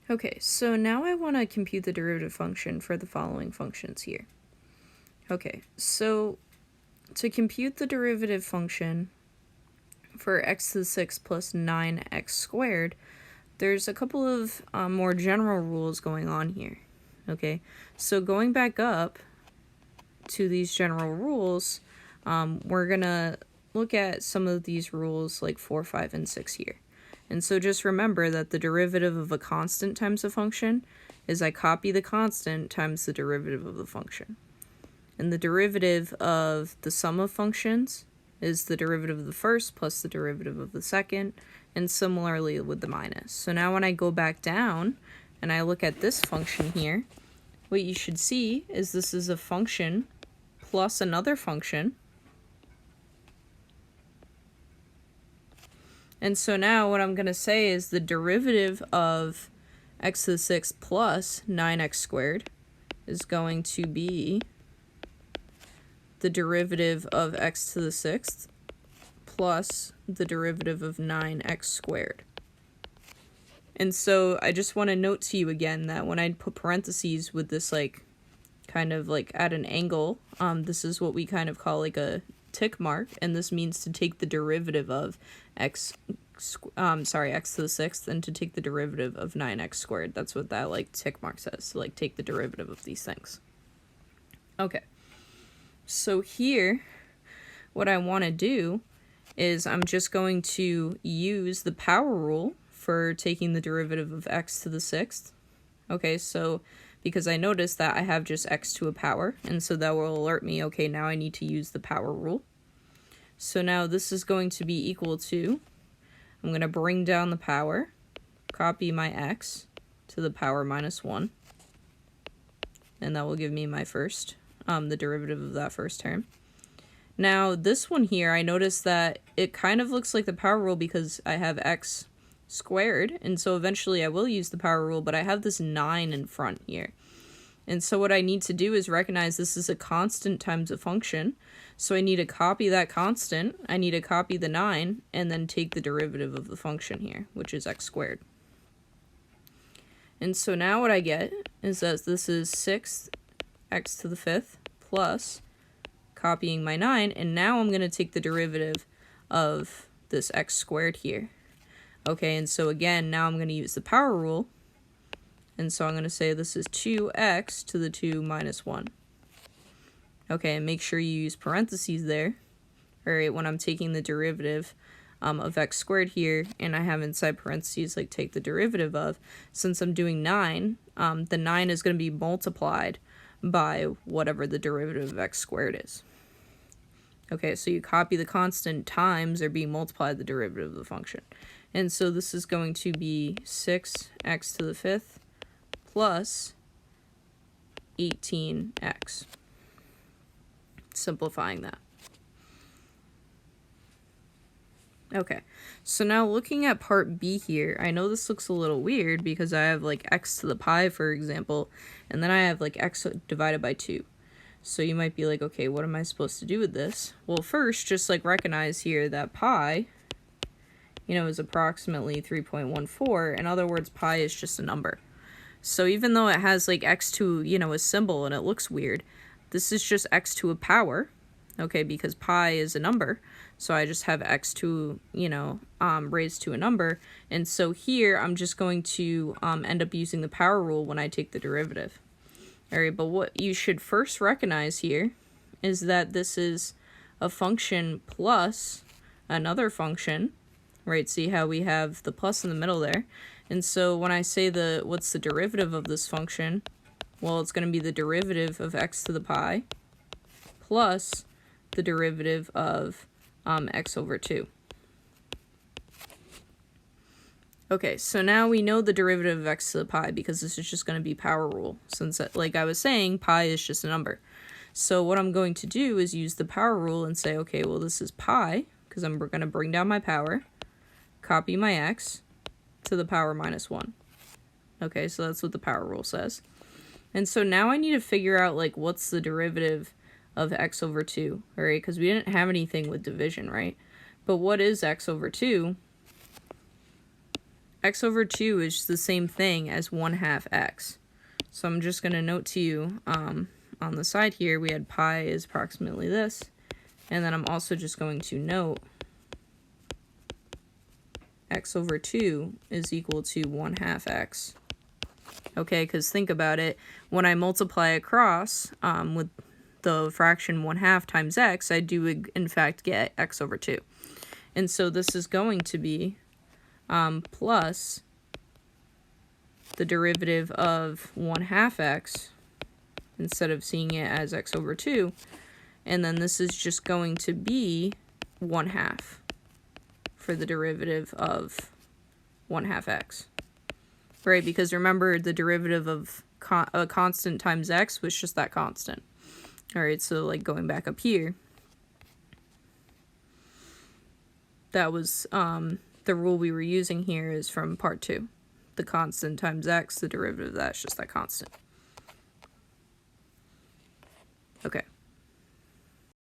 Okay, so now I want to compute the derivative function for the following functions here. Okay, so to compute the derivative function for x to the 6th plus 9x squared, there's a couple of more general rules going on here. Okay, so going back up to these general rules, we're going to look at some of these rules like 4, 5, and 6 here. And so just remember that the derivative of a constant times a function is I copy the constant times the derivative of the function. And the derivative of the sum of functions is the derivative of the first plus the derivative of the second, and similarly with the minus. So now when I go back down and I look at this function here, what you should see is this is a function plus another function. And so now what I'm going to say is the derivative of x to the 6th plus 9x squared is going to be the derivative of x to the 6th plus the derivative of 9x squared. And so I just want to note to you again that when I put parentheses with this like kind of like at an angle, this is what we kind of call like a tick mark, and this means to take the derivative of x to the 6th and to take the derivative of 9x squared. That's what that like tick mark says, to like take the derivative of these things. Okay, so here what I want to do is I'm just going to use the power rule for taking the derivative of x to the 6th. Okay, so because I noticed that I have just x to a power, and so that will alert me, okay, now I need to use the power rule. So now this is going to be equal to, I'm going to bring down the power, copy my x to the power minus 1, and that will give me my first, the derivative of that first term. Now this one here, I noticed that it kind of looks like the power rule because I have x squared, and so eventually I will use the power rule, but I have this 9 in front here. And so what I need to do is recognize this is a constant times a function, so I need to copy that constant, I need to copy the 9, and then take the derivative of the function here, which is x squared. And so now what I get is that this is 6 x to the 5th plus copying my 9, and now I'm going to take the derivative of this x squared here. Okay, and so again, now I'm going to use the power rule, and so I'm going to say this is 2x to the 2 minus 1. Okay, and make sure you use parentheses there, alright, when I'm taking the derivative of x squared here, and I have inside parentheses like take the derivative of, since I'm doing 9, the 9 is going to be multiplied by whatever the derivative of x squared is. Okay, so you copy the constant times or being multiplied the derivative of the function. And so this is going to be 6x to the 5th plus 18x. Simplifying that. Okay, so now looking at part B here, I know this looks a little weird because I have like x to the pi, for example, and then I have like x divided by 2. So you might be like, okay, what am I supposed to do with this? Well, first, just like recognize here that pi, is approximately 3.14. In other words, pi is just a number. So even though it has like x to, a symbol and it looks weird, this is just x to a power, okay, because pi is a number. So I just have x to, raised to a number. And so here I'm just going to end up using the power rule when I take the derivative. All right, but what you should first recognize here is that this is a function plus another function, right? See how we have the plus in the middle there. And so when I say what's the derivative of this function, well, it's going to be the derivative of x to the pi plus the derivative of x over 2. Okay, so now we know the derivative of x to the pi because this is just going to be power rule, since, like I was saying, pi is just a number. So what I'm going to do is use the power rule and say, okay, well, this is pi, because we're going to bring down my power, copy my x to the power minus 1. Okay, so that's what the power rule says. And so now I need to figure out, like, what's the derivative of x over 2, all right? Because we didn't have anything with division, right? But what is x over 2? x over 2 is the same thing as 1/2 x. So I'm just going to note to you on the side here, we had pi is approximately this. And then I'm also just going to note x over 2 is equal to 1/2 x. Okay, because think about it. When I multiply across with the fraction 1/2 times x, I do in fact get x over 2. And so this is going to be plus the derivative of 1/2 x instead of seeing it as x over 2. And then this is just going to be 1/2 for the derivative of 1/2 x. Right, because remember the derivative of a constant times x was just that constant. Alright, so like going back up here, that was the rule we were using here is from part 2. The constant times x, the derivative of that is just that constant. Okay.